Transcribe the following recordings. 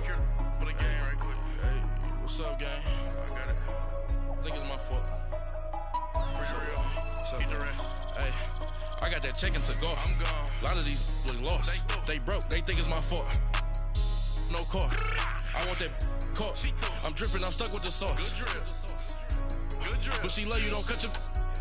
secure for the game right quick. Hey, what's up, gang? I got it. I think it's my fault. For real. What's up, Keep the man? rest. Hey, I got that chicken to go. I'm gone. A lot of these look lost. They broke. They think it's my fault. No car. I want that caught. I'm dripping. I'm stuck with the sauce. Good drip. Good drip. But she love you. Don't cut your.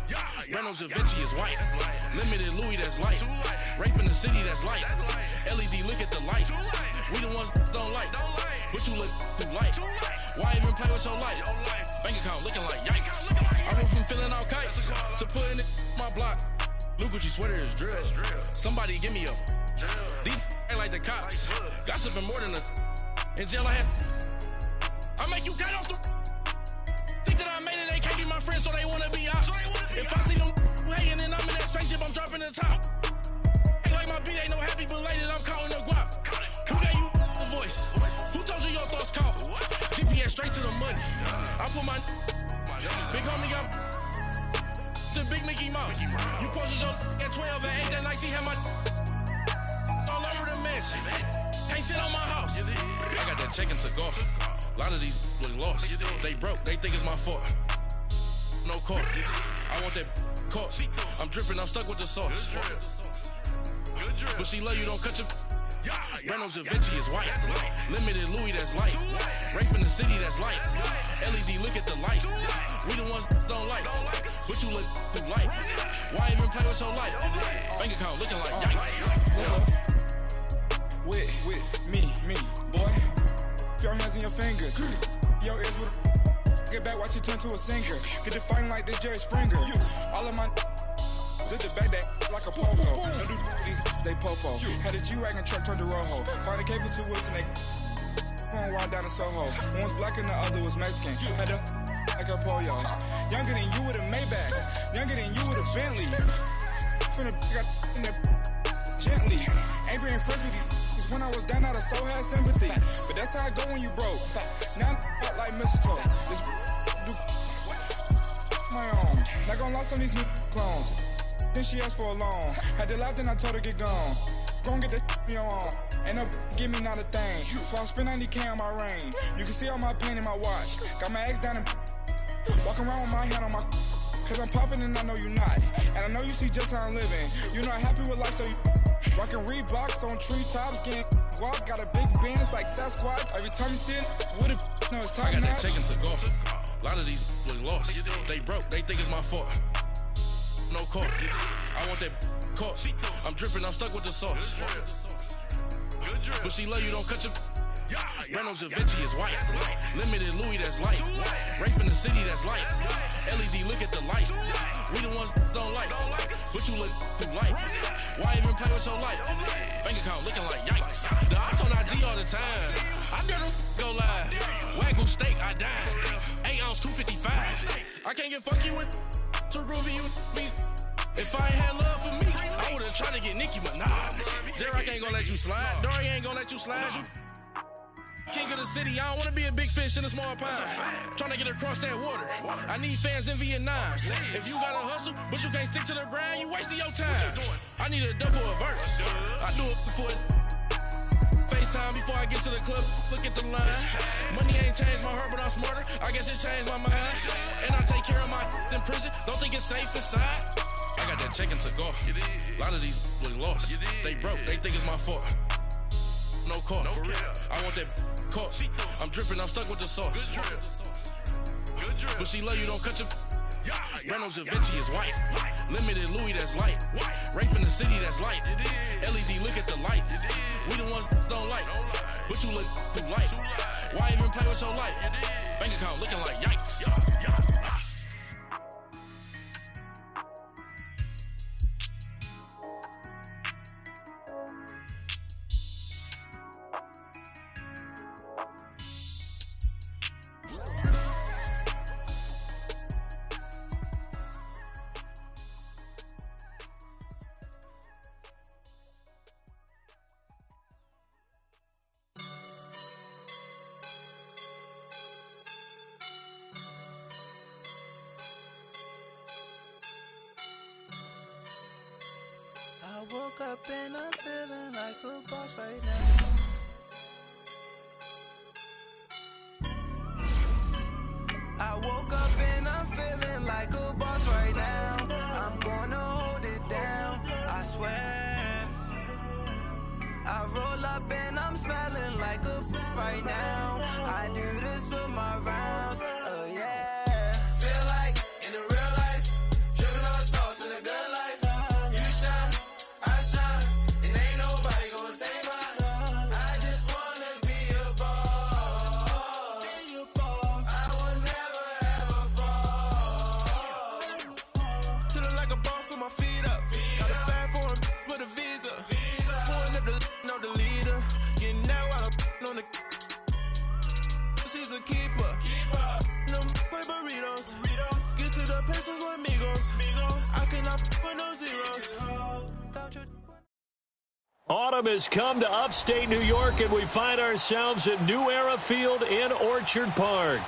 Yeah, Reynolds Da Vinci is white. That's light. Limited Louis, that's light. Too light. Rape in the city, that's light. That's light. LED, look at the light. Too light. We the ones don't like. Don't like. But you look too light. Too light. Why even play with your life? Your life. Bank account looking like yikes. Looking like I went from filling out kites That's a call. to putting it in my block. Blue Gucci sweater is drill. That's drill. Somebody give me a. Drill. These ain't like the cops. Like hoods. Gossiping more than a. In jail I had. I make you get off the. Think that I made it, they can't be my friends, so they wanna be ops. If I see them hating and I'm in that spaceship, I'm dropping the top. Ain't like my beat, ain't no happy belated, I'm counting the guap. Who gave you the voice? Who told you your thoughts count? GPS straight to the money. I put my big homie got the big Mickey Mouse. You posted your at 12 and 8 that night, she had my all over the mansion. Can't sit on my house. I got that chicken to go. A lot of these look lost. They broke, they think it's my fault. No car. I want that caught. I'm dripping, I'm stuck with the sauce. Good drip. But she love you, don't cut your. Yeah, Reynolds Da Vinci is white. That's light. Limited Louis, that's light. Too light. Rape in the city, that's light. LED, look at the light. We the ones don't like. But you look too light. Why even play with your life? Bank account looking like yikes. With me, boy. Your hands and your fingers. Your ears with get back, watch it turn to a singer. Get to fighting like this Jerry Springer. All of my zip the back that like a pogo. Don't do these they popo. Had a G-Wagon truck turned to Rojo. Find a cable 2 wheels and they going wild down in Soho. One was black and the other was Mexican. Had a like a pollo. Younger than you with a Maybach. Younger than you with a Bentley. Finna got in there gently. Ain't being friends with these. When I was down, I so had sympathy. But that's how I go when you broke. Now I'm like mistletoe. This do my own. Not gonna lost on these new clones. Then she asked for a loan. Had to laugh, then I told her get gone. Gon' get that me on. Ain't no give me not a thing. So I spend 90K on my ring. You can see all my pain in my watch. Got my ex down and walking around with my hand on my. Cause I'm popping and I know you not. And I know you see just how I'm living. You're not happy with life, so you rockin' Reeboks on treetops, getting walk. Got a big Benz like Sasquatch. Every time you see it, with it, no, it's I time got that match. chicken to go. A lot of these look lost. They broke, they think it's my fault. No car. I want that caught. I'm dripping, I'm stuck with the sauce. Good drip. But she love you, don't cut your. Yeah, Reynolds Da Vinci is white. Limited Louis, that's light. Rape in the city, that's light. LED, look at the light. We the ones don't like. But you look too light. Why even play with your life? Bank account looking like yikes. The ops on IG all the time. I dare them go live. Wagyu steak, I dine. 8 ounce, 255. I can't get funky with to groovy you me. If I ain't had love for me, I would've tried to get Nicki Minaj. J-Rock ain't gonna let you slide. Dory ain't gonna let you slide. You king of the city, I don't wanna be a big fish in a small pond. Trying to get across that water. I need fans in Vietnam. If you gotta hustle, but you can't stick to the grind, you wasting your time. I need a dub for a verse. I do it for it. FaceTime before I get to the club, look at the line. Money ain't changed my heart, but I'm smarter. I guess it changed my mind. And I take care of my in prison. Don't think it's safe inside. I got that chicken to go. A lot of these look lost. They broke, they think it's my fault. No car. I want that caught. I'm dripping, I'm stuck with the sauce. Good drip. But she love you, don't cut your. Yeah, Reynolds Da Vinci is white. Limited Louis, that's light. Rape in the city, that's light. LED, look at the light. We the ones don't like. But you look too light. Why even play with your life? Bank account looking like yikes. I woke up and I'm feeling like a boss right now. I roll up and I'm smelling like a right now. I do this for my rounds, oh yeah. Feel like in the real life, dripping on sauce in a good life. You shine, I shine, and ain't nobody gonna take mine. I just wanna be a boss. I will never ever fall. Chillin' like a boss with my feet up. Got a bag for him with a visa. Pulling up the leader. Getting that while I'm on the. She's a keeper. No play burritos. Get to the pesos with amigos. I cannot with no zeros. Autumn has come to upstate New York, and we find ourselves at New Era Field in Orchard Park.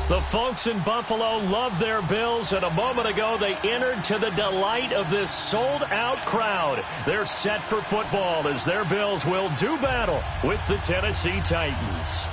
The folks in Buffalo love their Bills, and a moment ago they entered to the delight of this sold-out crowd. They're set for football as their Bills will do battle with the Tennessee Titans.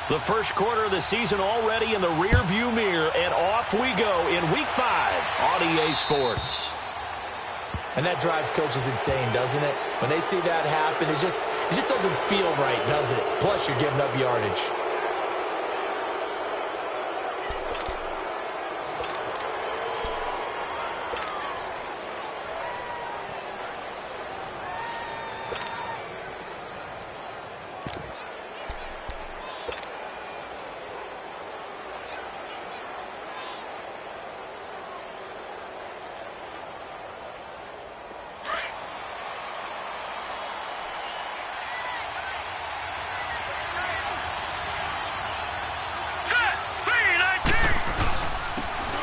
The first quarter of the season already in the rearview mirror, and off we go in Week 5 on EA Sports. And that drives coaches insane, doesn't it? When they see that happen, it just doesn't feel right, does it? Plus, you're giving up yardage.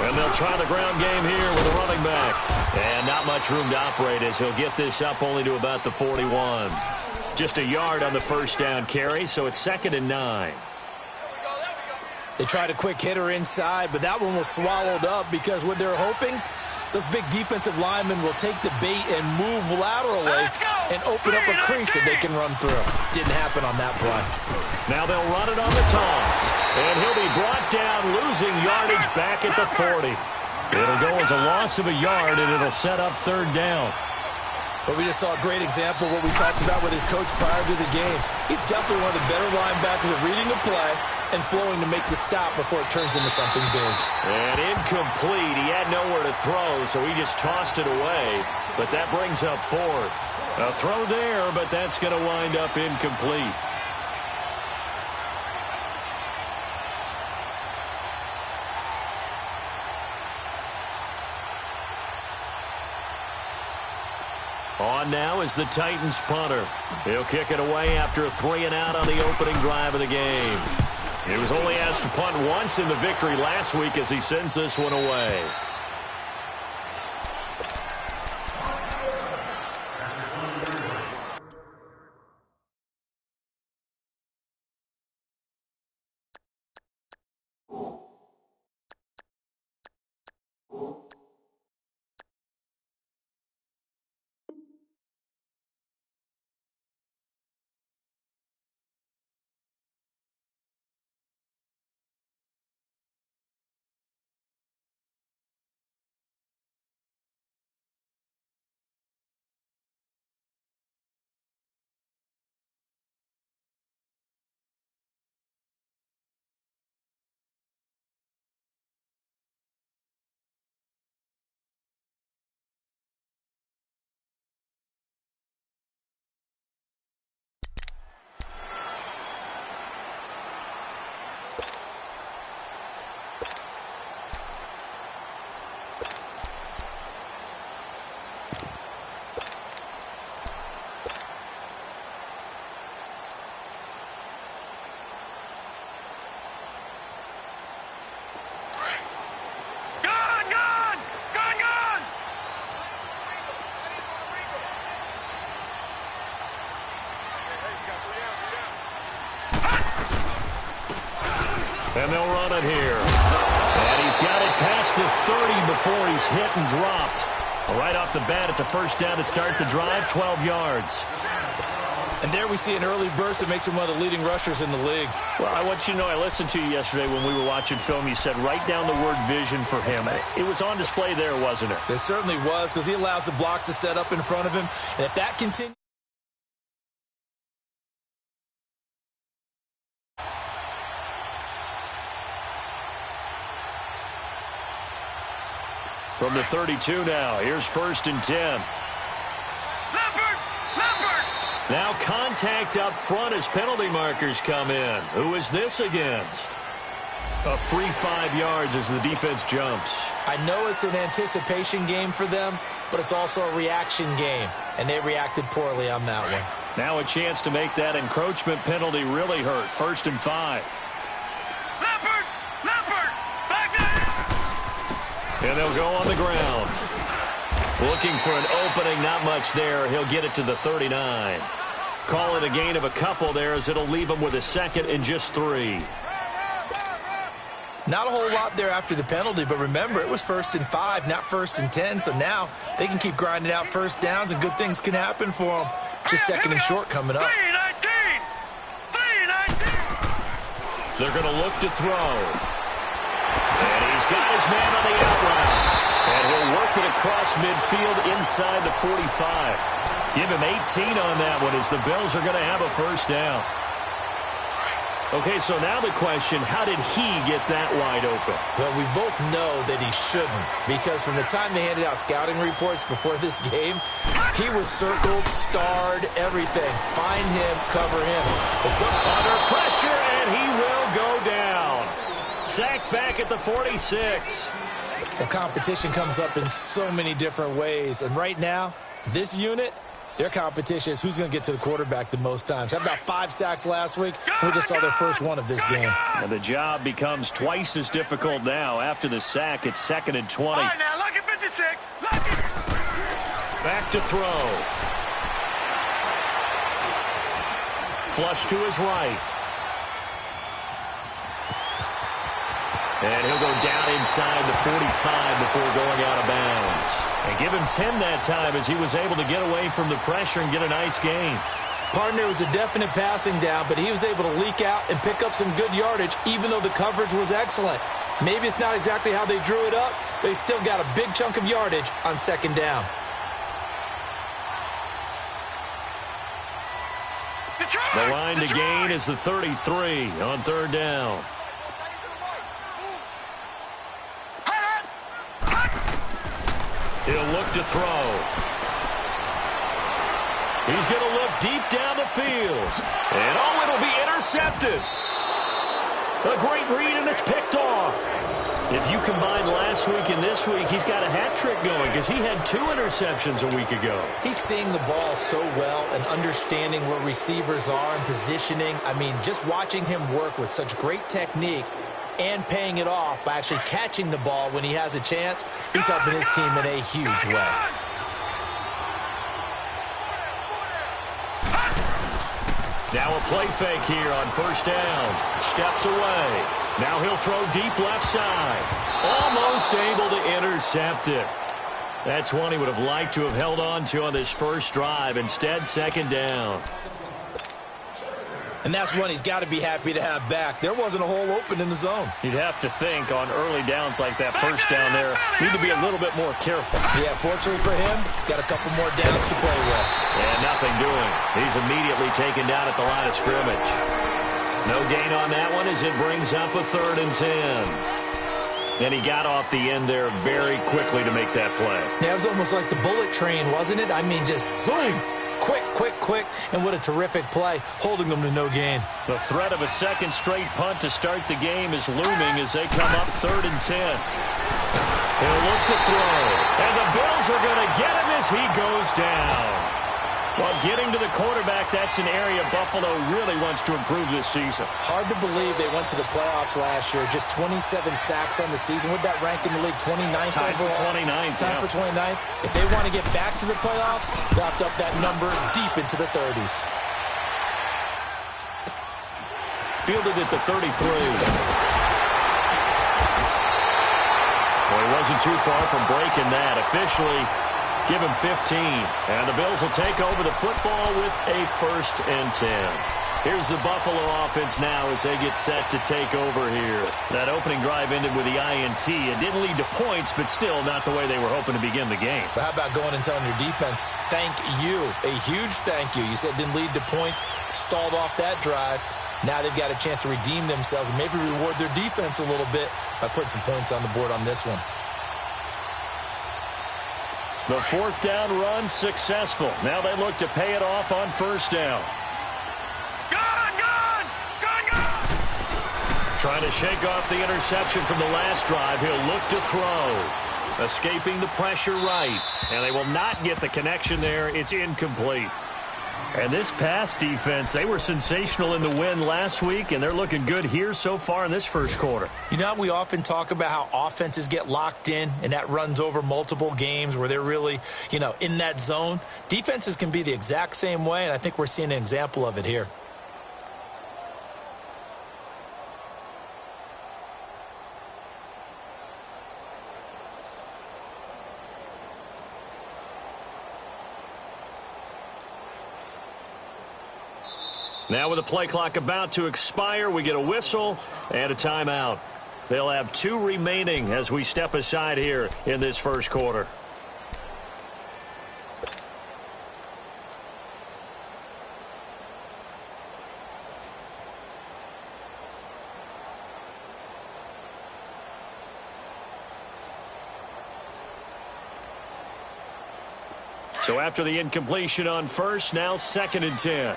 And they'll try the ground game here with a running back. And not much room to operate as he'll get this up only to about the 41. Just a yard on the first down carry, so it's 2nd and 9. They tried a quick hitter inside, but that one was swallowed up because what they're hoping, those big defensive linemen will take the bait and move laterally and open up a crease that they can run through. Didn't happen on that play. Now they'll run it on the toss. And he'll be brought down, losing yardage back at the 40. It'll go as a loss of a yard, and it'll set up 3rd down. But we just saw a great example of what we talked about with his coach prior to the game. He's definitely one of the better linebackers at reading the play and flowing to make the stop before it turns into something big. And incomplete. He had nowhere to throw, so he just tossed it away. But that brings up 4th. A throw there, but that's going to wind up incomplete. On now is the Titans punter. He'll kick it away after a 3-and-out on the opening drive of the game. He was only asked to punt once in the victory last week as he sends this one away. And they'll run it here. And he's got it past the 30 before he's hit and dropped. Right off the bat, it's a first down to start the drive, 12 yards. And there we see an early burst that makes him one of the leading rushers in the league. Well, I want you to know, I listened to you yesterday when we were watching film. You said write down the word vision for him. It was on display there, wasn't it? It certainly was, because he allows the blocks to set up in front of him. And if that continues... From the 32 now, here's 1st and 10. Now contact up front as penalty markers come in. Who is this against? A free 5 yards as the defense jumps. I know it's an anticipation game for them, but it's also a reaction game, and they reacted poorly on that one. Now a chance to make that encroachment penalty really hurt. 1st and 5. And they'll go on the ground. Looking for an opening, not much there. He'll get it to the 39. Call it a gain of a couple there as it'll leave him with a 2nd and just 3. Not a whole lot there after the penalty, but remember, it was 1st and 5, not 1st and 10. So now they can keep grinding out first downs and good things can happen for them. Just 2nd and short coming up. They're going to look to throw. And he's got his man on the out route. And he'll work it across midfield inside the 45. Give him 18 on that one as the Bills are going to have a first down. Okay, so now the question, how did he get that wide open? Well, we both know that he shouldn't, because from the time they handed out scouting reports before this game, he was circled, starred, everything. Find him, cover him. Under pressure, and he will go down. Sacked back at the 46. The competition comes up in so many different ways, and right now, this unit, their competition is who's going to get to the quarterback the most times. Had about 5 sacks last week. We just saw their first one of this game. And the job becomes twice as difficult now. After the sack, it's 2nd and 20. All right, now, look at 56. Back to throw. Flush to his right. And he'll go down inside the 45 before going out of bounds. And give him 10 that time as he was able to get away from the pressure and get a nice gain. Partner was a definite passing down, but he was able to leak out and pick up some good yardage, even though the coverage was excellent. Maybe it's not exactly how they drew it up, but he still got a big chunk of yardage on 2nd down. The line to gain is the 33 on 3rd down. He'll look to throw. He's going to look deep down the field. And, oh, it'll be intercepted. A great read, and it's picked off. If you combine last week and this week, he's got a hat trick going because he had 2 interceptions a week ago. He's seeing the ball so well and understanding where receivers are and positioning. I mean, just watching him work with such great technique and paying it off by actually catching the ball when he has a chance, he's helping his team in a huge way. Now a play fake here on 1st down. Steps away. Now he'll throw deep left side. Almost able to intercept it. That's one he would have liked to have held on to on this first drive. Instead, 2nd down. And that's one he's got to be happy to have back. There wasn't a hole open in the zone. You'd have to think on early downs like that first down there, need to be a little bit more careful. Yeah, fortunately for him, got a couple more downs to play with. And nothing doing. He's immediately taken down at the line of scrimmage. No gain on that one as it brings up a 3rd and 10. And he got off the end there very quickly to make that play. Yeah, it was almost like the bullet train, wasn't it? I mean, just zoom. Quick, and what a terrific play, holding them to no gain. The threat of a 2nd straight punt to start the game is looming as they come up 3rd and 10. He'll look to throw, and the Bills are going to get him as he goes down. Well, getting to the quarterback, that's an area Buffalo really wants to improve this season. Hard to believe they went to the playoffs last year. Just 27 sacks on the season. Would that rank in the league 29th Time overall? for 29th. Time for 29th. If they want to get back to the playoffs, they'll have to up that number deep into the 30s. Fielded at the 33. wasn't too far from breaking that. Officially, give him 15. And the Bills will take over the football with a 1st and 10. Here's the Buffalo offense now as they get set to take over here. That opening drive ended with the INT. It didn't lead to points, but still not the way they were hoping to begin the game. But how about going and telling your defense, thank you, a huge thank you. You said it didn't lead to points, stalled off that drive. Now they've got a chance to redeem themselves and maybe reward their defense a little bit by putting some points on the board on this one. The 4th down run successful. Now they look to pay it off on 1st down. Trying to shake off the interception from the last drive. He'll look to throw. Escaping the pressure right. And they will not get the connection there. It's incomplete. And this pass defense, they were sensational in the win last week, and they're looking good here so far in this 1st quarter. You know, we often talk about how offenses get locked in, and that runs over multiple games where they're really, in that zone. Defenses can be the exact same way, and I think we're seeing an example of it here. Now with the play clock about to expire, we get a whistle and a timeout. They'll have 2 remaining as we step aside here in this 1st quarter. So after the incompletion on 1st, now 2nd and 10.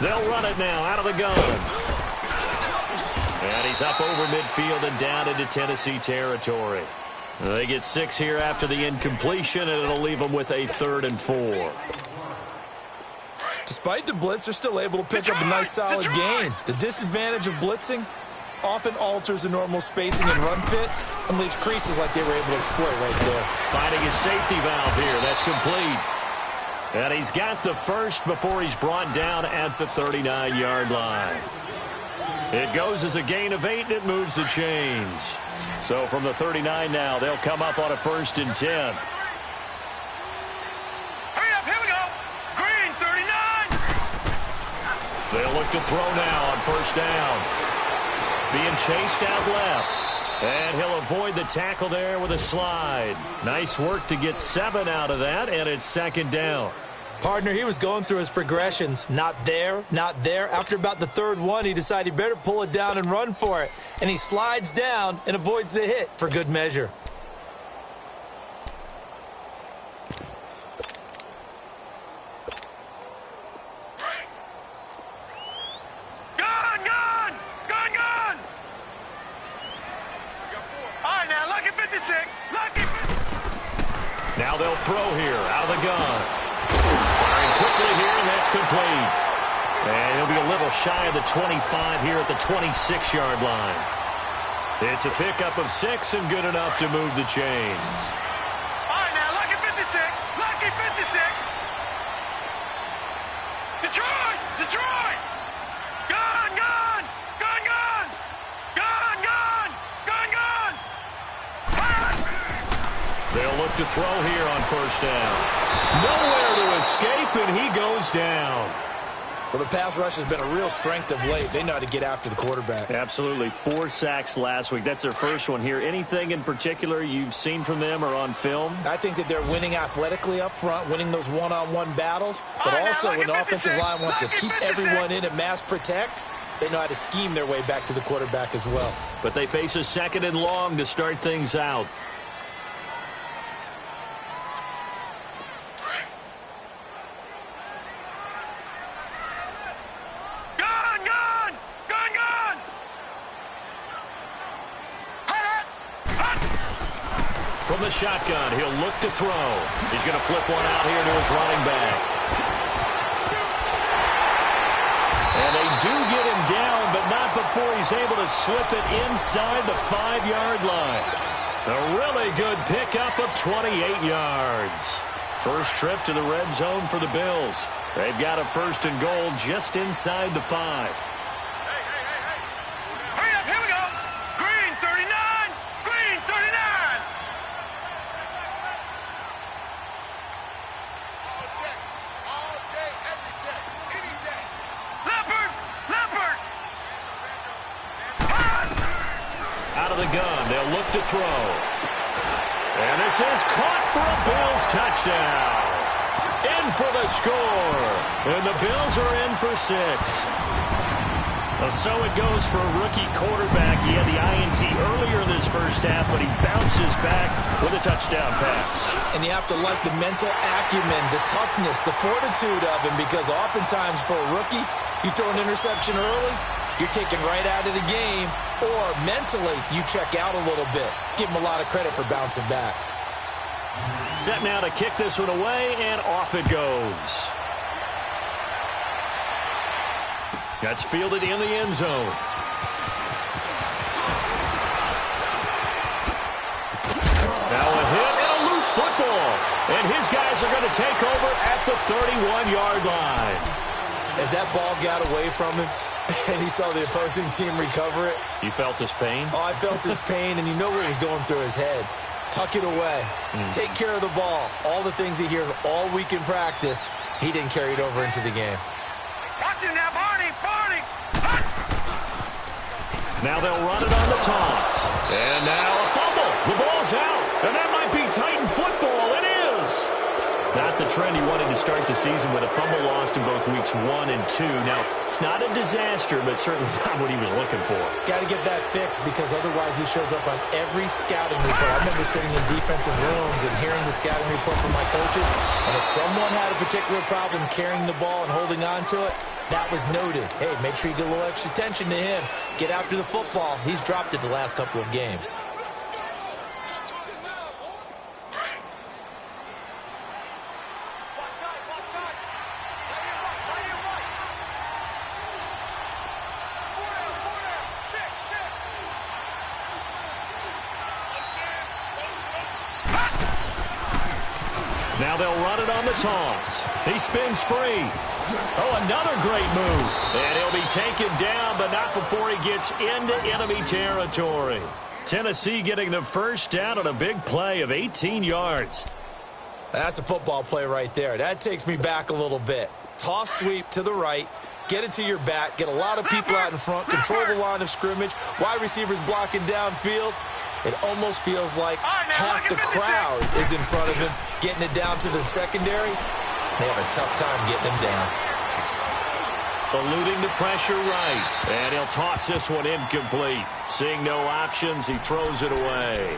They'll run it now out of the gun. And he's up over midfield and down into Tennessee territory. They get 6 here after the incompletion, and it'll leave them with a 3rd and 4. Despite the blitz, they're still able to pick up a nice solid gain. The disadvantage of blitzing often alters the normal spacing and run fits and leaves creases like they were able to exploit right there. Finding his safety valve here. That's complete. And he's got the 1st before he's brought down at the 39-yard line. It goes as a gain of 8, and it moves the chains. So from the 39 now, they'll come up on a 1st and 10. Hurry up, here we go. Green, 39. They'll look to throw now on 1st down. Being chased out left. And he'll avoid the tackle there with a slide. Nice work to get 7 out of that, and it's 2nd down. Partner, he was going through his progressions. Not there, not there. After about the 3rd one, he decided he better pull it down and run for it. And he slides down and avoids the hit for good measure. Now they'll throw here out of the gun. Firing quickly here, and that's complete. And he'll be a little shy of the 25 here at the 26-yard line. It's a pickup of 6 and good enough to move the chains. All right, now, lucky 56. Lucky 56. Detroit! Detroit! Gun, gun! Gun, gun! Gun, gun! Gun, gun! They'll look to throw here on 1st down. Nowhere to escape, and he goes down. Well, the pass rush has been a real strength of late. They know how to get after the quarterback. Absolutely. 4 sacks last week. That's their 1st one here. Anything in particular you've seen from them or on film? I think that they're winning athletically up front, winning those one-on-one battles. But also when the offensive line wants to keep everyone in and mass protect, they know how to scheme their way back to the quarterback as well. But they face a 2nd and long to start things out. From the shotgun, he'll look to throw. He's going to flip one out here to his running back. And they do get him down, but not before he's able to slip it inside the 5-yard line. A really good pickup of 28 yards. First trip to the red zone for the Bills. They've got a 1st and goal just inside the 5. Hurry up, here we go. Green 39, green 39. All day, every day, any day. Leopard, leopard. Out of the gun, they'll look to throw. And this is caught for a Bills touchdown. In for the score. And the Bills are in for 6. So it goes for a rookie quarterback. He had the INT earlier in this first half, but he bounces back with a touchdown pass. And you have to like the mental acumen, the toughness, the fortitude of him, because oftentimes for a rookie, you throw an interception early, you're taken right out of the game, or mentally you check out a little bit. Give him a lot of credit for bouncing back. Set now to kick this one away, and off it goes. That's fielded in the end zone. Now a hit and a loose football. And his guys are going to take over at the 31-yard line. As that ball got away from him, and he saw the opposing team recover it. You felt his pain? Oh, I felt his pain, and you know what was going through his head. Tuck it away. Take care of the ball. All the things he hears all week in practice, he didn't carry it over into the game. Watch him now, Barney, Barney. Now they'll run it on the toss. And now a fumble. The ball's out. And that might be Titan football. It is. Not the trend he wanted to start the season with a fumble lost in both weeks 1 and 2. Now, it's not a disaster, but certainly not what he was looking for. Got to get that fixed, because otherwise he shows up on every scouting report. I remember sitting in defensive rooms and hearing the scouting report from my coaches, and if someone had a particular problem carrying the ball and holding on to it, that was noted. Hey, make sure you get a little extra attention to him. Get after the football. He's dropped it the last couple of games. Now they'll run it on the toss. He spins free. Oh, another great move. And he'll be taken down, but not before he gets into enemy territory. Tennessee getting the first down on a big play of 18 yards. That's a football play right there. That takes me back a little bit. Toss sweep to the right. Get it to your back. Get a lot of people out in front. Control the line of scrimmage. Wide receivers blocking downfield. It almost feels like half the crowd is in front of him, getting it down to the secondary. They have a tough time getting him down. Eluding the pressure right. And he'll toss this one incomplete. Seeing no options, he throws it away.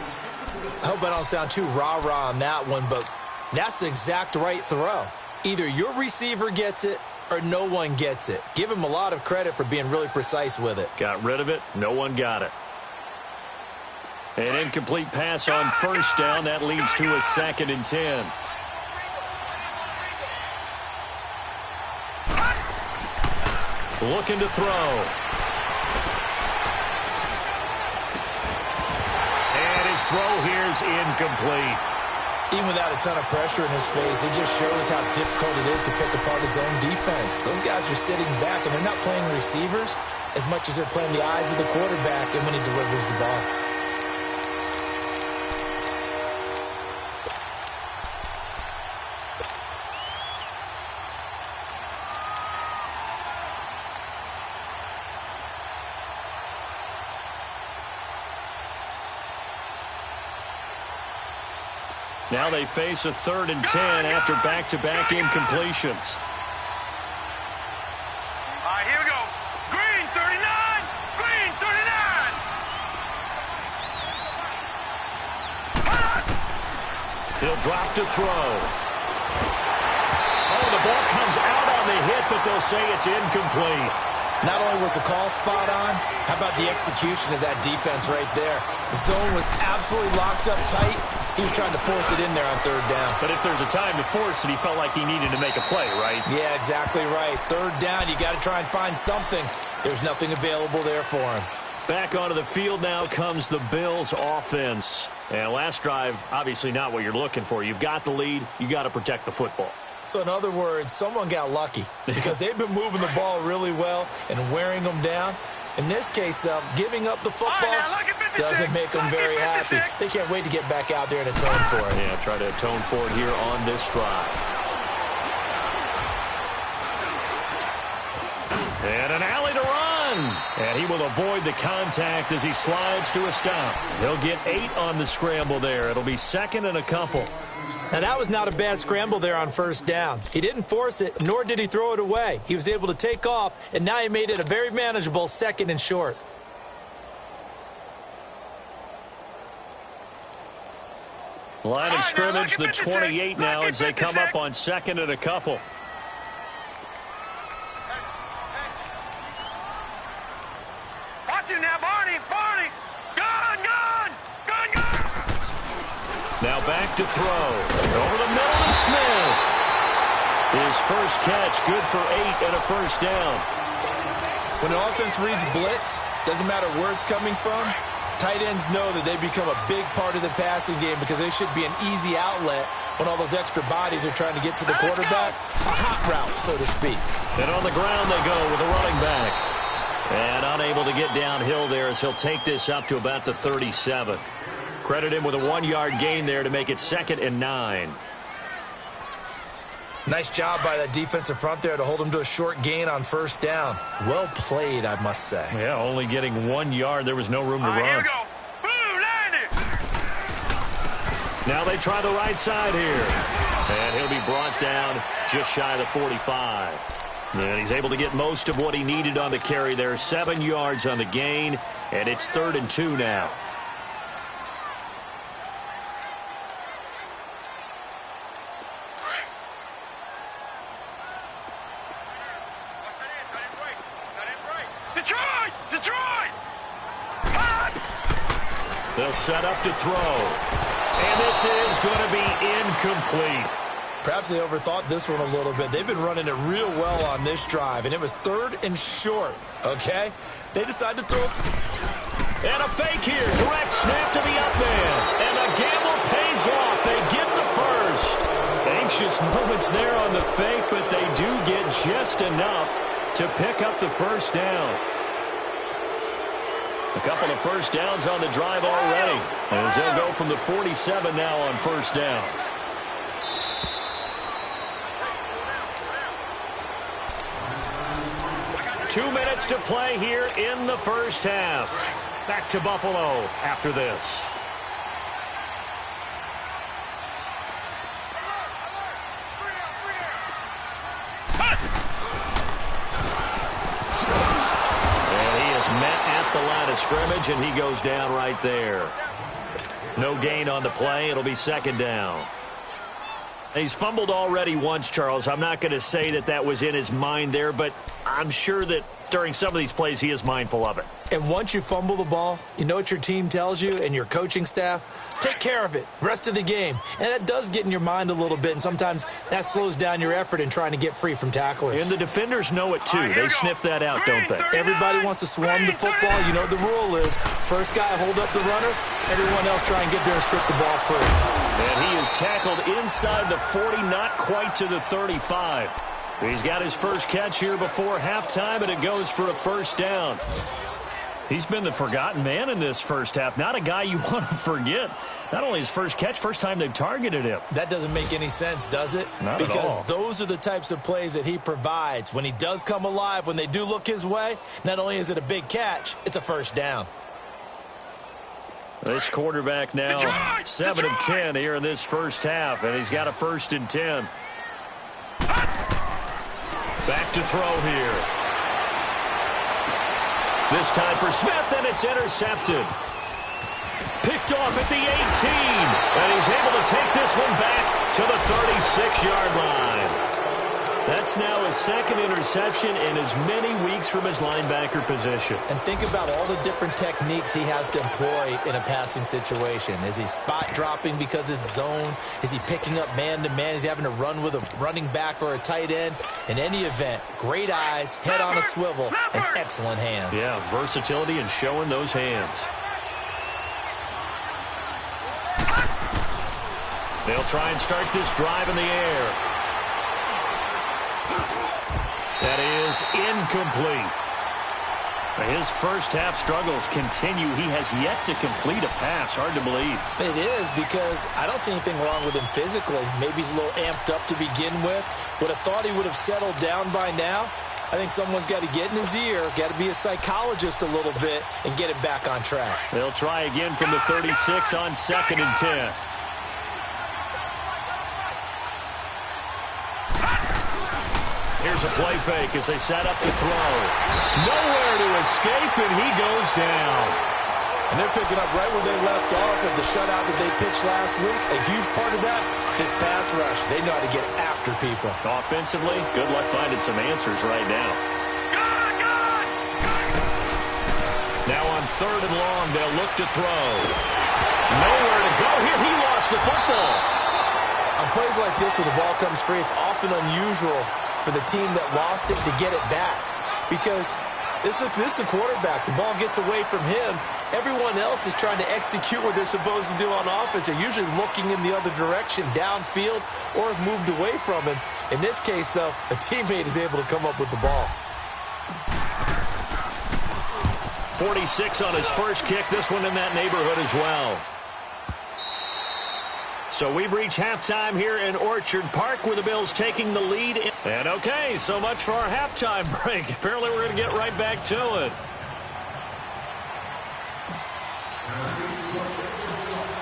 I hope I don't sound too rah-rah on that one, but that's the exact right throw. Either your receiver gets it or no one gets it. Give him a lot of credit for being really precise with it. Got rid of it. No one got it. An incomplete pass on first down. That leads to a 2nd and 10. Looking to throw. And his throw here is incomplete. Even without a ton of pressure in his face, it just shows how difficult it is to pick apart his own defense. Those guys are sitting back, and they're not playing receivers as much as they're playing the eyes of the quarterback and when he delivers the ball. Now they face a 3rd and 10 after back-to-back incompletions. All right, here we go. Green 39, green 39. He'll drop to throw. Oh, the ball comes out on the hit, but they'll say it's incomplete. Not only was the call spot on, how about the execution of that defense right there? The zone was absolutely locked up tight. He was trying to force it in there on third down. But if there's a time to force it, he felt like he needed to make a play, right? Yeah, exactly right. Third down, you got to try and find something. There's nothing available there for him. Back onto the field now comes the Bills offense. And last drive, obviously not what you're looking for. You've got the lead. You got to protect the football. So in other words, someone got lucky because they've been moving the ball really well and wearing them down. In this case, though, giving up the football doesn't make them very happy. They can't wait to get back out there and atone for it. Yeah, try to atone for it here on this drive. And an alley to run. And he will avoid the contact as he slides to a stop. He'll get 8 on the scramble there. It'll be second and a couple. Now, that was not a bad scramble there on first down. He didn't force it, nor did he throw it away. He was able to take off, and now he made it a very manageable second and short. Line of scrimmage, the 28 now as they come up on second and a couple. Watch it now, Barney. Barney. Gun, gun. Gun, gun. Now back to throw. Over the middle to Smith. His first catch, good for 8 and a first down. When an offense reads blitz, doesn't matter where it's coming from, tight ends know that they become a big part of the passing game because they should be an easy outlet when all those extra bodies are trying to get to the quarterback. A hot route, so to speak. And on the ground they go with a running back. And unable to get downhill there as he'll take this up to about the 37. Credit him with a 1-yard gain there to make it second and 9. Nice job by that defensive front there to hold him to a short gain on first down. Well played, I must say. Yeah, only getting 1 yard. There was no room to run. Here we go. Blue, line it. Now they try the right side here. And he'll be brought down just shy of the 45. And he's able to get most of what he needed on the carry there. 7 yards on the gain. And it's 3rd and 2 now. Detroit! Detroit! They'll set up to throw. And this is going to be incomplete. Perhaps they overthought this one a little bit. They've been running it real well on this drive, and it was 3rd and short, okay? They decided to throw. And a fake here. Direct snap to the up man. And the gamble pays off. They get the first. Anxious moments there on the fake, but they do get just enough to pick up the first down. A couple of first downs on the drive already. As they'll go from the 47 now on first down. Two minutes to play here in the first half. Back to Buffalo after this. The line of scrimmage, and he goes down right there. No gain on the play. It'll be second down. He's fumbled already once, Charles. I'm not going to say that that was in his mind there, but I'm sure that during some of these plays he is mindful of it. And once you fumble the ball, you know what your team tells you and your coaching staff? Take care of it. Rest of the game. And that does get in your mind a little bit, and sometimes that slows down your effort in trying to get free from tacklers. And the defenders know it, too. They sniff that out, don't they? Everybody wants to swarm the football. You know what the rule is. First guy hold up the runner. Everyone else try and get there and strip the ball free. And he is tackled inside the 40, not quite to the 35. He's got his first catch here before halftime, and it goes for a first down. He's been the forgotten man in this first half. Not a guy you want to forget. Not only his first catch, first time they've targeted him. That doesn't make any sense, does it? Not at all. Because those are the types of plays that he provides. When he does come alive, when they do look his way, not only is it a big catch, it's a first down. This quarterback now 7 of 10 here in this first half, and he's got a 1st and 10. Back to throw here. This time for Smith, and it's intercepted. Picked off at the 18, and he's able to take this one back to the 36-yard line. That's now his second interception in as many weeks from his linebacker position. And think about all the different techniques he has to employ in a passing situation. Is he spot dropping because it's zone? Is he picking up man-to-man? Is he having to run with a running back or a tight end? In any event, great eyes, head on a swivel, and excellent hands. Yeah, versatility and showing those hands. They'll try and start this drive in the air. That is incomplete. His first half struggles continue. He has yet to complete a pass. Hard to believe. It is, because I don't see anything wrong with him physically. Maybe he's a little amped up to begin with. Would have thought he would have settled down by now. I think someone's got to get in his ear, got to be a psychologist a little bit, and get it back on track. They'll try again from the 36 on 2nd and 10. Here's a play fake as they set up to throw. Nowhere to escape, and he goes down. And they're picking up right where they left off with the shutout that they pitched last week. A huge part of that, this pass rush. They know how to get after people. Offensively, good luck finding some answers right now. Now on 3rd and long, they'll look to throw. Nowhere to go here. He lost the football. On plays like this where the ball comes free, it's often unusual for the team that lost it to get it back, because this is the quarterback. The ball gets away from him. Everyone else is trying to execute what they're supposed to do on offense. They're usually looking in the other direction, downfield, or have moved away from him. In this case, though, a teammate is able to come up with the ball. 46 on his first kick. This one in that neighborhood as well. So we've reached halftime here in Orchard Park, where the Bills taking the lead. And okay, so much for our halftime break. Apparently we're going to get right back to it.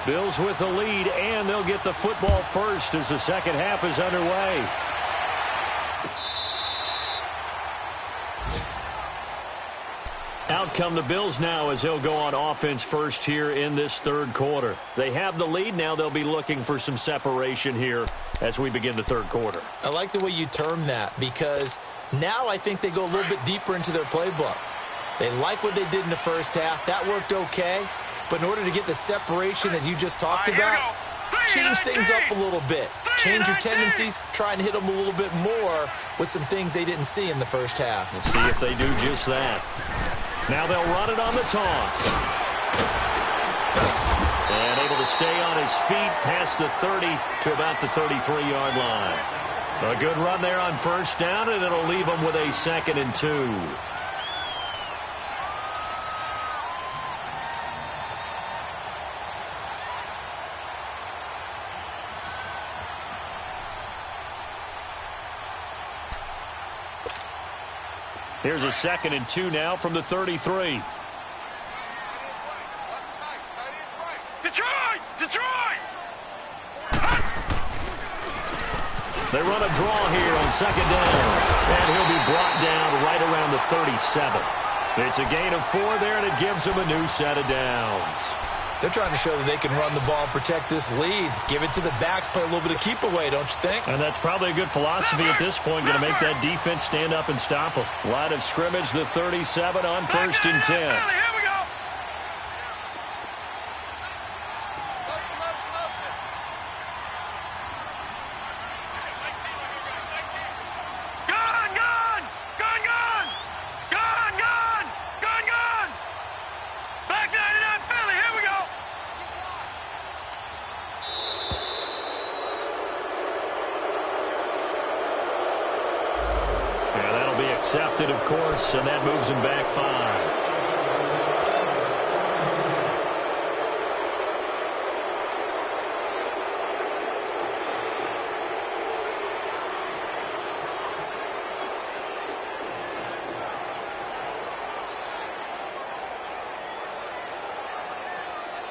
Bills with the lead, and they'll get the football first as the second half is underway. Out come the Bills now as they'll go on offense first here in this 3rd quarter. They have the lead. Now they'll be looking for some separation here as we begin the 3rd quarter. I like the way you term that, because now I think they go a little bit deeper into their playbook. They like what they did in the first half. That worked okay. But in order to get the separation that you just talked about, change things up a little bit. Change your tendencies. Try and hit them a little bit more with some things they didn't see in the first half. We'll see if they do just that. Now they'll run it on the toss. And able to stay on his feet past the 30 to about the 33-yard line. A good run there on 1st down, and it'll leave them with a 2nd and 2. Here's a 2nd and 2 now from the 33. Detroit! Detroit! They run a draw here on 2nd down. And he'll be brought down right around the 37. It's a gain of 4 there, and it gives them a new set of downs. They're trying to show that they can run the ball and protect this lead. Give it to the backs, play a little bit of keep away, don't you think? And that's probably a good philosophy at this point, going to make that defense stand up and stop them. Line of scrimmage, the 37 on 1st and 10. Accepted, of course, and that moves him back 5.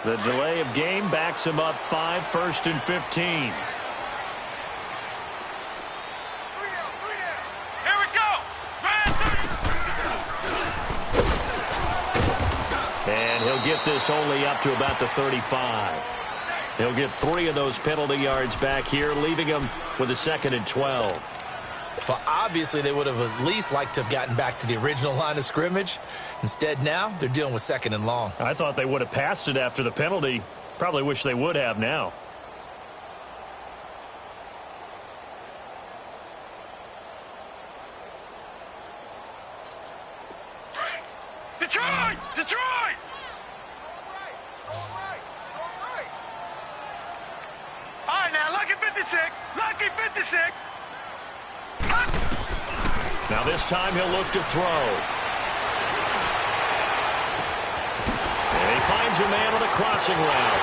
The delay of game backs him up 5, 1st and 15. Get this only up to about the 35. He'll get 3 of those penalty yards back here, leaving him with a 2nd and 12. But obviously they would have at least liked to have gotten back to the original line of scrimmage. Instead now, they're dealing with 2nd and long. I thought they would have passed it after the penalty. Probably wish they would have now. Detroit! Detroit! All right, now, lucky 56. Lucky 56. Now this time he'll look to throw. And he finds a man on a crossing route.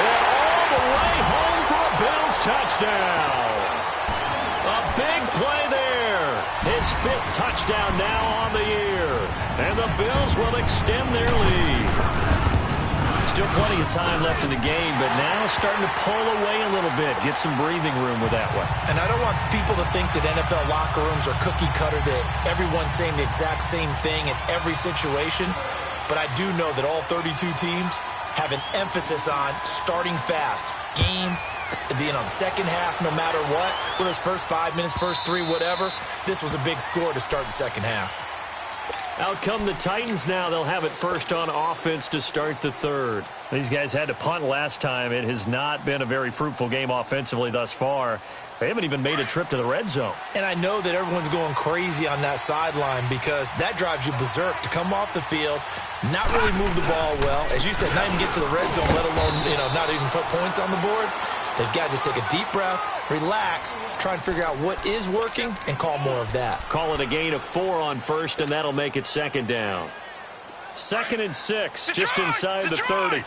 And all the way home for a Bills touchdown. A big play there. His 5th touchdown now on the year. And the Bills will extend their lead. Still plenty of time left in the game, but now starting to pull away a little bit. Get some breathing room with that one. And I don't want people to think that NFL locker rooms are cookie cutter, that everyone's saying the exact same thing in every situation. But I do know that all 32 teams have an emphasis on starting fast. Game, the second half, no matter what. Whether it's first 5 minutes, first 3, whatever. This was a big score to start the second half. Out come the Titans now. They'll have it first on offense to start the 3rd. These guys had to punt last time. It has not been a very fruitful game offensively thus far. They haven't even made a trip to the red zone. And I know that everyone's going crazy on that sideline because that drives you berserk to come off the field, not really move the ball well. As you said, not even get to the red zone, let alone, not even put points on the board. They've got to just take a deep breath, relax, try and figure out what is working, and call more of that. Call it a gain of 4 on first, and that'll make it 2nd down. 2nd and 6, just inside the 30.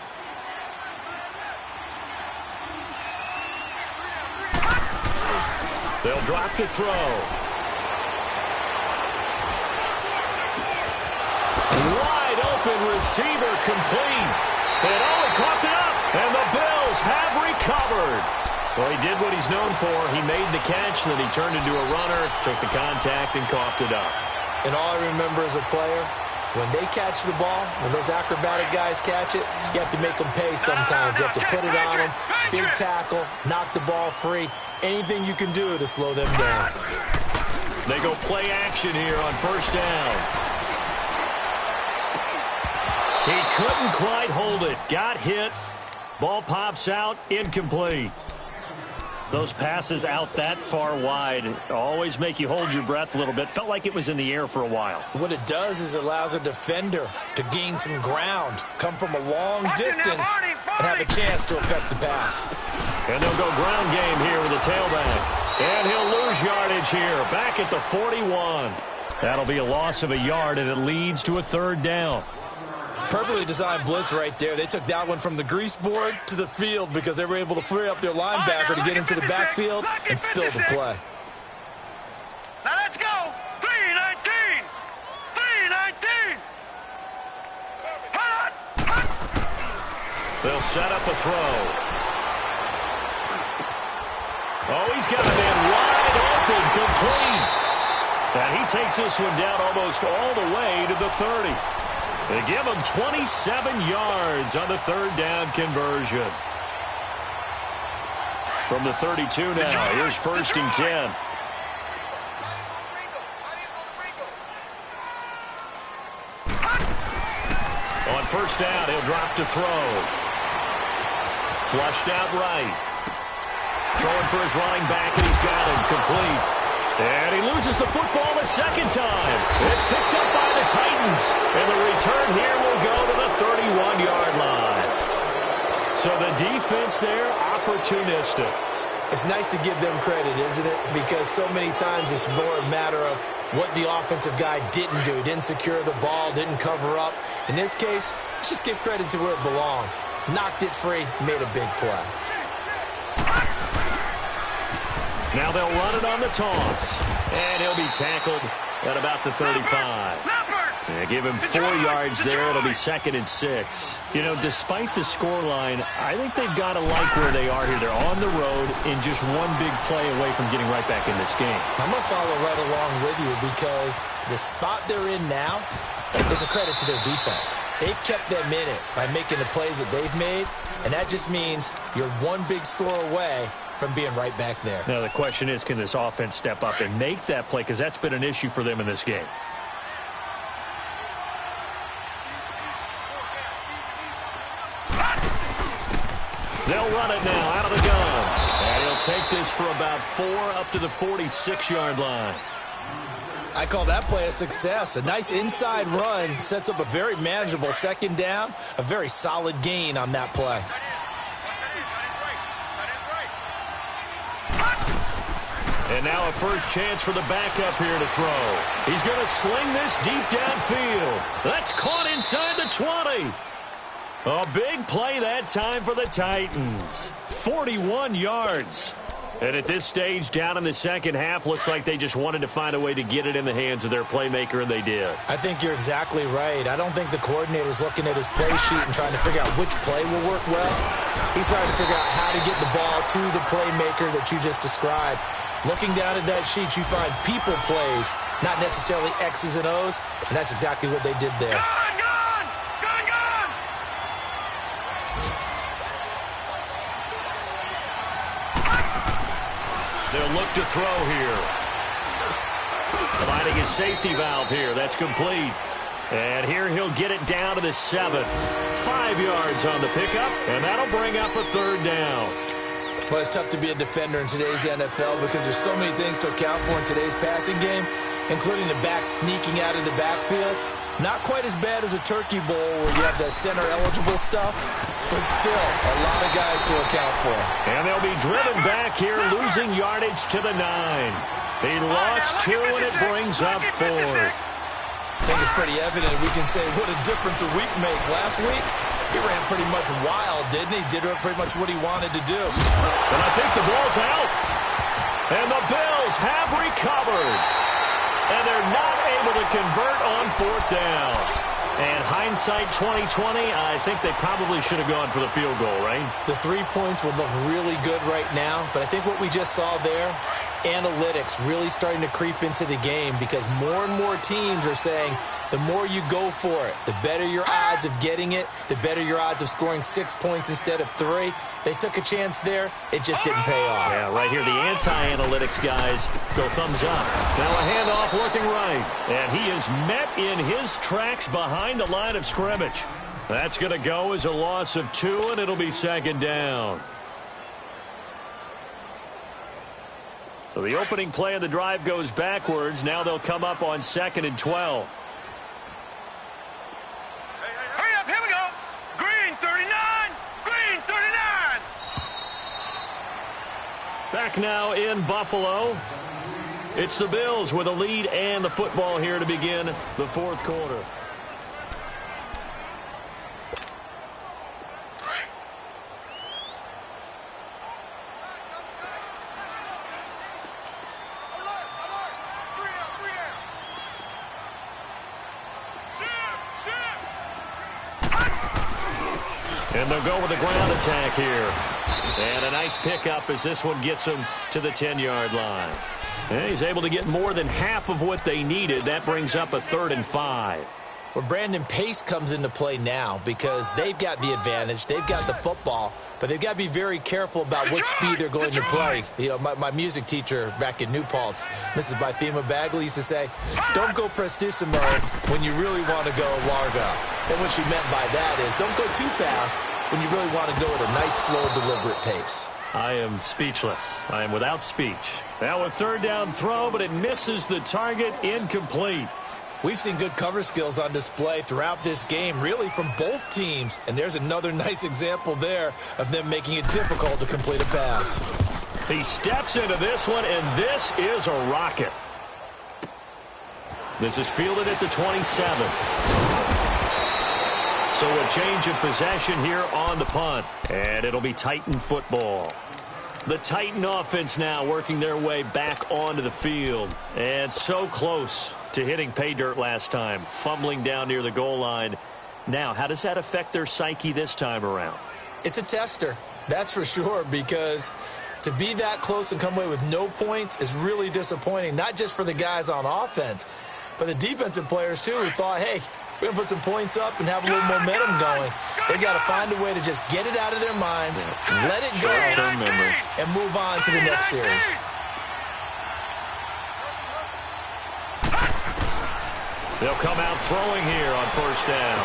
They'll drop the throw. Wide open receiver complete. And he caught it up, and the Bills have recovered. Well, he did what he's known for. He made the catch, then he turned into a runner, took the contact, and coughed it up. And all I remember as a player, when they catch the ball, when those acrobatic guys catch it, you have to make them pay sometimes. You have to put it on them, big tackle, knock the ball free. Anything you can do to slow them down. They go play action here on first down. He couldn't quite hold it. Got hit. Ball pops out. Incomplete. Those passes out that far wide always make you hold your breath a little bit. Felt like it was in the air for a while. What it does is it allows a defender to gain some ground, come from a long distance, and have a chance to affect the pass. And they'll go ground game here with the tailback. And he'll lose yardage here. Back at the 41. That'll be a loss of a yard, and it leads to a 3rd down. Perfectly designed blitz right there. They took that one from the grease board to the field because they were able to free up their linebacker to get into the backfield and spill the play. Now let's go. 3-19. 3-19. They'll set up a throw. Oh, he's got a man wide open, complete. And he takes this one down almost all the way to the 30. They give him 27 yards on the 3rd down conversion. From the 32 now, here's 1st and 10. On first down, he'll drop to throw. Flushed out right. Throwing for his running back, and he's got him complete. And he loses the football a 2nd time. It's picked up by the Titans. And the return here will go to the 31-yard line. So the defense there, opportunistic. It's nice to give them credit, isn't it? Because so many times it's more a matter of what the offensive guy didn't do. Didn't secure the ball, didn't cover up. In this case, let's just give credit to where it belongs. Knocked it free, made a big play. Now they'll run it on the toss. And he'll be tackled at about the 35. They give him 4 yards there. It'll be 2nd and 6. Despite the scoreline, I think they've got to like where they are here. They're on the road and just one big play away from getting right back in this game. I'm going to follow right along with you because the spot they're in now is a credit to their defense. They've kept them in it by making the plays that they've made, and that just means you're one big score away from being right back there. Now, the question is, can this offense step up and make that play? Because that's been an issue for them in this game. They'll run it now out of the gun. And he'll take this for about 4 up to the 46-yard line. I call that play a success. A nice inside run sets up a very manageable second down, a very solid gain on that play. And now a first chance for the backup here to throw. He's going to sling this deep downfield. That's caught inside the 20. A big play that time for the Titans. 41 yards. And at this stage, down in the second half, looks like they just wanted to find a way to get it in the hands of their playmaker, and they did. I think you're exactly right. I don't think the coordinator's looking at his play sheet and trying to figure out which play will work well. He's trying to figure out how to get the ball to the playmaker that you just described. Looking down at that sheet, you find people plays, not necessarily X's and O's, and that's exactly what they did there. They'll look to throw here. Finding his safety valve here. That's complete. And here he'll get it down to the 7. 5 yards on the pickup, and that'll bring up a third down. Well, it's tough to be a defender in today's NFL because there's so many things to account for in today's passing game, including the back sneaking out of the backfield. Not quite as bad as a turkey bowl where you have that center-eligible stuff, but still a lot of guys to account for. And they'll be driven back here, losing yardage to the 9. He lost 2, and it brings up 4th. I think it's pretty evident we can say what a difference a week makes. Last week, he ran pretty much wild, didn't he? Did pretty much what he wanted to do. And I think the ball's out. And the Bills have recovered. And they're not able to convert on 4th down. And hindsight 2020, I think they probably should have gone for the field goal, right? The 3 points would look really good right now, but I think what we just saw there, analytics really starting to creep into the game because more and more teams are saying the more you go for it, the better your odds of getting it, the better your odds of scoring 6 points instead of 3. They took a chance there. It just didn't pay off. Yeah, right here, the anti-analytics guys go thumbs up. Now a handoff looking right. And he is met in his tracks behind the line of scrimmage. That's going to go as a loss of 2, and it'll be second down. So the opening play of the drive goes backwards. Now they'll come up on 2nd and 12. Hurry up, here we go. Green 39, green 39. Back now in Buffalo. It's the Bills with a lead and the football here to begin the 4th quarter. And they'll go with a ground attack here. And a nice pickup as this one gets him to the 10-yard line. And he's able to get more than half of what they needed. That brings up a 3rd and 5. Well, Brandon, pace comes into play now because they've got the advantage. They've got the football, but they've got to be very careful about what speed they're going to play. You know, my music teacher back in New Paltz, Mrs. Bythema Bagley, used to say, don't go prestissimo when you really want to go largo. And what she meant by that is don't go too fast when you really want to go at a nice, slow, deliberate pace. I am speechless. I am without speech. Now a 3rd down throw, but it misses the target, incomplete. We've seen good cover skills on display throughout this game, really from both teams. And there's another nice example there of them making it difficult to complete a pass. He steps into this one, and this is a rocket. This is fielded at the 27. So a change of possession here on the punt. And it'll be Titan football. The Titan offense now working their way back onto the field. And so close to hitting pay dirt last time. Fumbling down near the goal line. Now, how does that affect their psyche this time around? It's a tester, that's for sure, because to be that close and come away with no points is really disappointing, not just for the guys on offense, but the defensive players, too, who thought, hey, we're going to put some points up and have a little momentum going. They've got to find a way to just get it out of their minds, let it go, and move on to the next series. They'll come out throwing here on first down.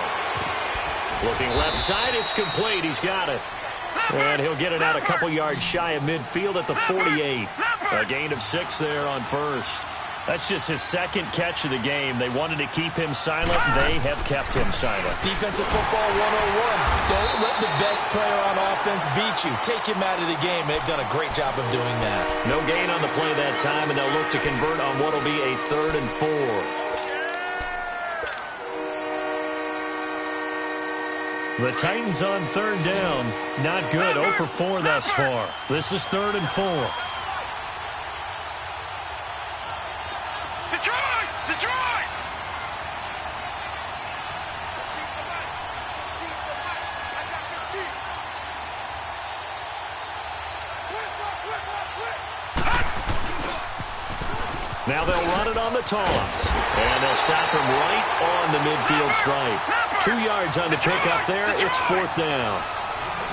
Looking left side, it's complete. He's got it. And he'll get it out a couple yards shy of midfield at the 48. A gain of 6 there on first. That's just his second catch of the game. They wanted to keep him silent. They have kept him silent. Defensive football 101. Don't let the best player on offense beat you. Take him out of the game. They've done a great job of doing that. No gain on the play that time, and they'll look to convert on what will be a 3rd and 4. The Titans on 3rd down. Not good. 0 for 4 thus far. This is 3rd and 4. Detroit! Detroit! Now they'll run it on the toss. And they'll stop him right on the midfield stripe. 2 yards on the pickup there. It's 4th down.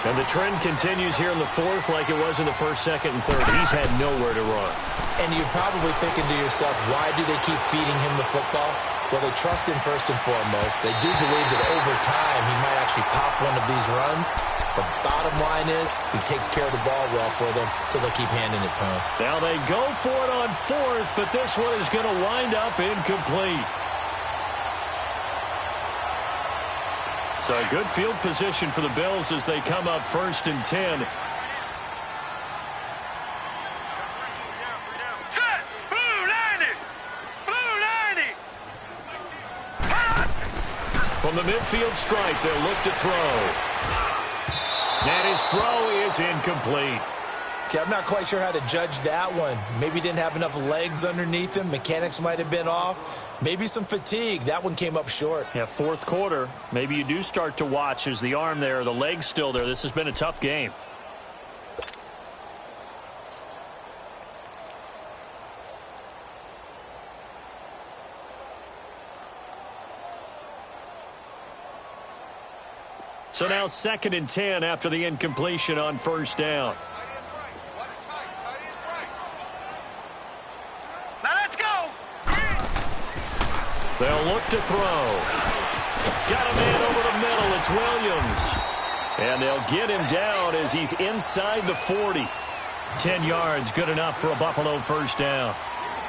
And the trend continues here in the 4th like it was in the 1st, 2nd, and 3rd. He's had nowhere to run. And you're probably thinking to yourself, why do they keep feeding him the football? Well, they trust him first and foremost. They do believe that over time he might actually pop one of these runs. The bottom line is he takes care of the ball well for them, so they'll keep handing it to him. Now they go for it on 4th, but this one is going to wind up incomplete. So a good field position for the Bills as they come up 1st and 10. Set! Blue 90! Blue 90! From the midfield stripe, they'll look to throw. And his throw is incomplete. Okay, I'm not quite sure how to judge that one. Maybe he didn't have enough legs underneath him. Mechanics might have been off. Maybe some fatigue. That one came up short. Yeah, 4th quarter. Maybe you do start to watch as the arm there, the leg's still there. This has been a tough game. So now 2nd and 10 after the incompletion on 1st down. Now let's go! They'll look to throw. Got a man over the middle. It's Williams. And they'll get him down as he's inside the 40. 10 yards, good enough for a Buffalo 1st down.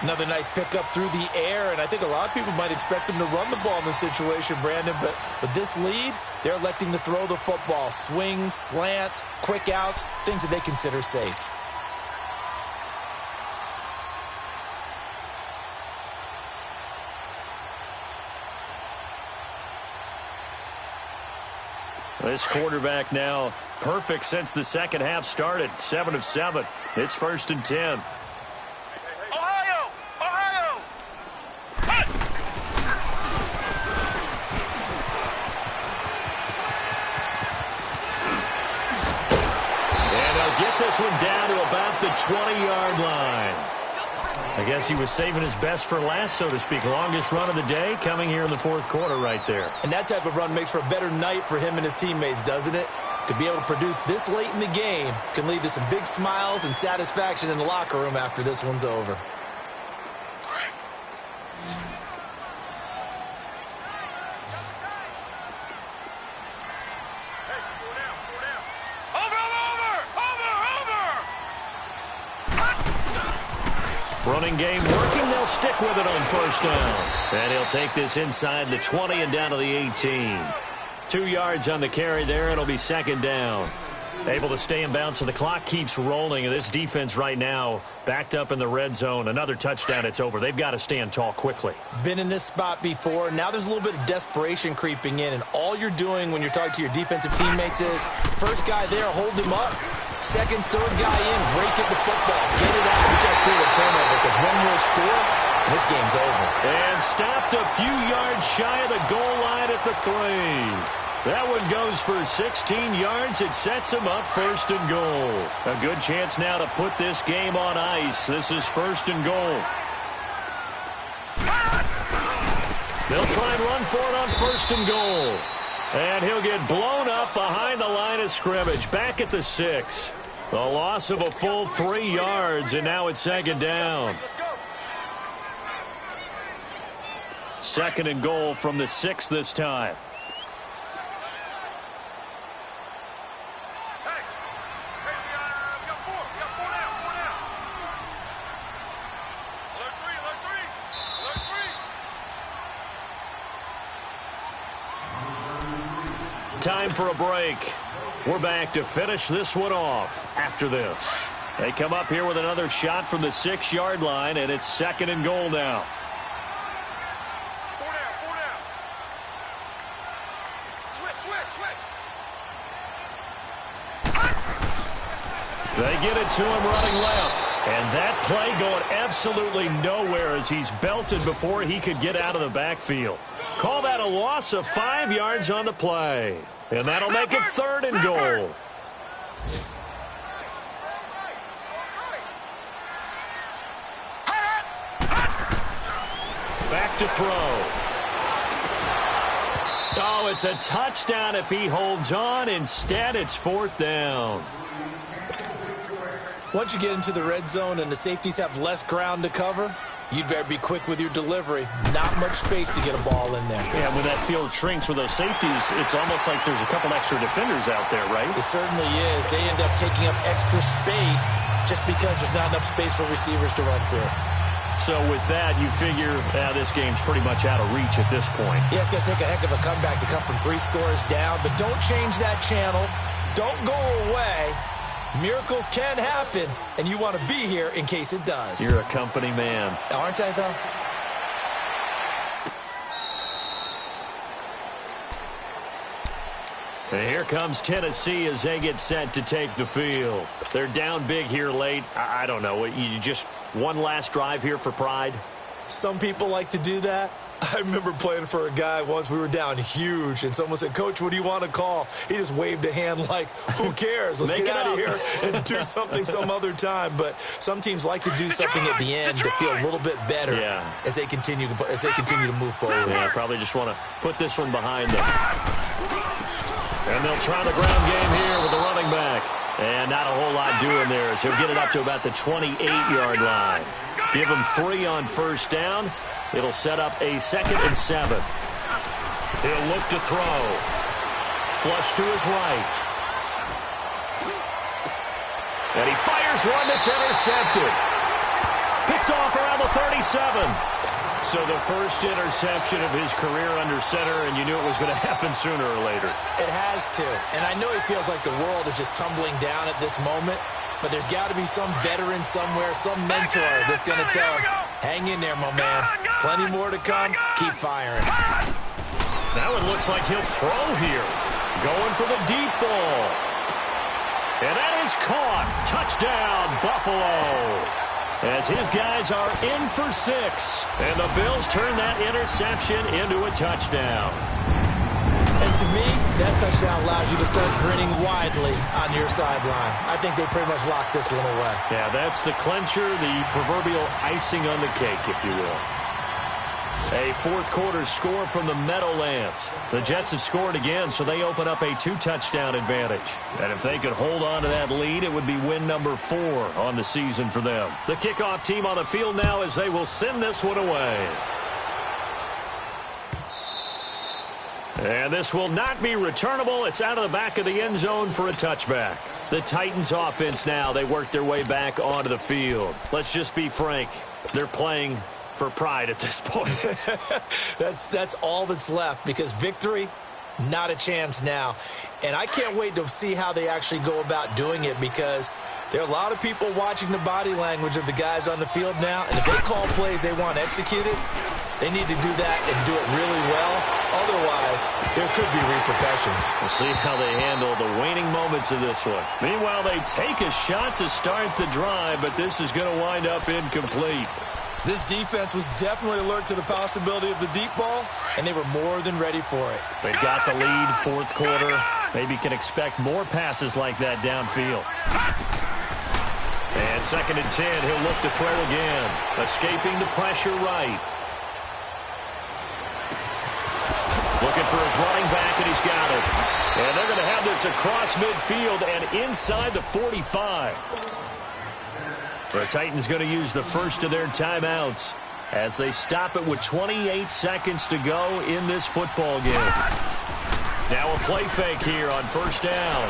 Another nice pickup through the air, and I think a lot of people might expect them to run the ball in this situation, Brandon, but with this lead, they're electing to throw the football. Swings, slants, quick outs, things that they consider safe. This quarterback now perfect since the 2nd half started. 7 of 7. It's 1st and 10. Ohio! Ohio! And they'll get this one down to about the 20-yard line. I guess he was saving his best for last, so to speak. Longest run of the day coming here in the 4th quarter right there. And that type of run makes for a better night for him and his teammates, doesn't it? To be able to produce this late in the game can lead to some big smiles and satisfaction in the locker room after this one's over. Running game working. They'll stick with it on 1st down. And he'll take this inside the 20 and down to the 18. 2 yards on the carry there. It'll be 2nd down. Able to stay in bounds, so the clock keeps rolling. And this defense right now backed up in the red zone. Another touchdown, it's over. They've got to stand tall quickly. Been in this spot before. Now there's a little bit of desperation creeping in. And all you're doing when you're talking to your defensive teammates is, first guy there, hold him up. Second, third guy in, break at the football. Get it out. We got to create a turnover because one more score, and this game's over. And stopped a few yards shy of the goal line at the 3. That one goes for 16 yards. It sets him up 1st and goal. A good chance now to put this game on ice. This is 1st and goal. They'll try and run for it on 1st and goal. And he'll get blown up behind the line of scrimmage, back at the 6. A loss of a full 3 yards, and now it's 2nd down. 2nd and goal from the 6 this time. Time for a break. We're back to finish this one off after this. They come up here with another shot from the 6-yard line, and it's 2nd and goal now. 4 down. Switch. They get it to him running left. And that play going absolutely nowhere as he's belted before he could get out of the backfield. Call that a loss of 5 yards on the play. And that'll make it 3rd and goal. Back to throw. Oh, it's a touchdown if he holds on. Instead, it's 4th down. Once you get into the red zone and the safeties have less ground to cover, you'd better be quick with your delivery. Not much space to get a ball in there. Yeah, when that field shrinks with those safeties, it's almost like there's a couple extra defenders out there, right? It certainly is. They end up taking up extra space just because there's not enough space for receivers to run through. So with that, you figure this game's pretty much out of reach at this point. Yeah, it's going to take a heck of a comeback to come from 3 scores down, but don't change that channel. Don't go away. Miracles can happen, and you want to be here in case it does. You're a company man. Aren't I, though? And here comes Tennessee as they get set to take the field. They're down big here late. I don't know. You just one last drive here for pride? Some people like to do that. I remember playing for a guy once. We were down huge, and someone said, "Coach, what do you want to call?" He just waved a hand like, who cares? Let's get out of here and do something some other time. But some teams like to do something at the end to feel a little bit better as they continue to move forward. Yeah, probably just want to put this one behind them. And they'll try the ground game here with the running back. And not a whole lot doing there as he'll get it up to about the 28-yard line. Give him 3 on 1st down. It'll set up a 2nd and 7. He'll look to throw. Flush to his right. And he fires one that's intercepted. Picked off around the 37. So the first interception of his career under center, and you knew it was going to happen sooner or later. It has to. And I know he feels like the world is just tumbling down at this moment, but there's got to be some veteran somewhere, some mentor that's going to tell him, hang in there, my man. Plenty more to come. Keep firing. Now it looks like he'll throw here. Going for the deep ball. And that is caught. Touchdown, Buffalo. As his guys are in for 6. And the Bills turn that interception into a touchdown. And to me, that touchdown allows you to start grinning widely on your sideline. I think they pretty much locked this one away. Yeah, that's the clincher, the proverbial icing on the cake, if you will. A 4th quarter score from the Meadowlands. The Jets have scored again, so they open up a 2-touchdown advantage. And if they could hold on to that lead, it would be win number 4 on the season for them. The kickoff team on the field now as they will send this one away. And this will not be returnable. It's out of the back of the end zone for a touchback. The Titans offense now, they work their way back onto the field. Let's just be frank. They're playing for pride at this point. That's all that's left, because victory, not a chance now. And I can't wait to see how they actually go about doing it, because there are a lot of people watching the body language of the guys on the field now, and if they call plays they want executed, they need to do that and do it really well. Otherwise, there could be repercussions. We'll see how they handle the waning moments of this one. Meanwhile, they take a shot to start the drive, but this is going to wind up incomplete. This defense was definitely alert to the possibility of the deep ball, and they were more than ready for it. They've got the lead, 4th quarter. Maybe can expect more passes like that downfield. And 2nd and 10, he'll look to throw again. Escaping the pressure right. Looking for his running back, and he's got it. And they're going to have this across midfield and inside the 45. The Titans going to use the first of their timeouts as they stop it with 28 seconds to go in this football game. Now a play fake here on first down.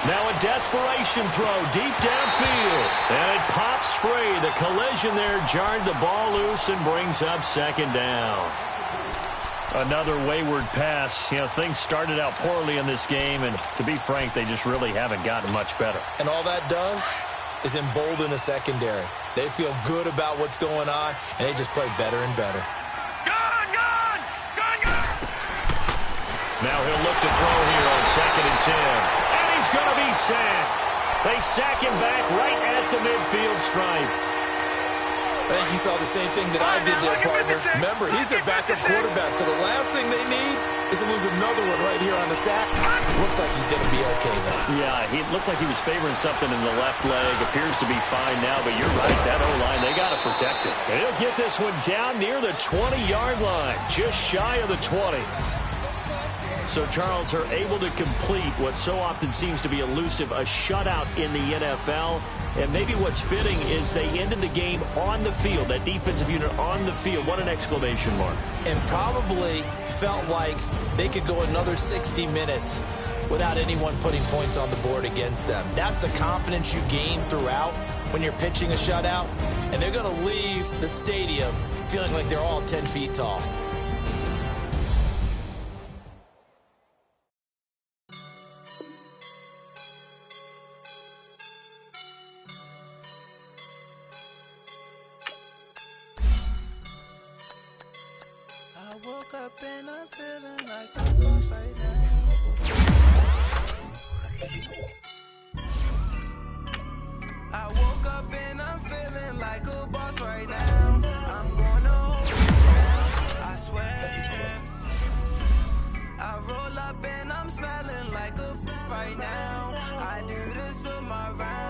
Now a desperation throw deep downfield. And it pops free. The collision there jarred the ball loose and brings up second down. Another wayward pass. You know, things started out poorly in this game, and to be frank, they just really haven't gotten much better. And all that does is embolden the secondary. They feel good about what's going on, and they just play better and better. Gun, gun! Gun, gun! Now he'll look to throw here on 2nd and 10. And he's going to be sacked. They sack him back right at the midfield stripe. I think you saw the same thing that I did there, partner. Remember, he's their backup quarterback, so the last thing they need is to lose another one right here on the sack. Looks like he's going to be okay, though. Yeah, he looked like he was favoring something in the left leg. Appears to be fine now, but you're right. That O-line, they got to protect him. And he'll get this one down near the 20-yard line, just shy of the 20. So, Charles, are able to complete what so often seems to be elusive, a shutout in the NFL. And maybe what's fitting is they ended the game on the field, that defensive unit on the field. What an exclamation mark. And probably felt like they could go another 60 minutes without anyone putting points on the board against them. That's the confidence you gain throughout when you're pitching a shutout. And they're going to leave the stadium feeling like they're all 10 feet tall. I woke up and I'm feeling like a boss right now. I woke up and I'm feeling like a boss right now. I'm gonna hold you down, I swear. I roll up and I'm smelling like a right now. I do this for my ride.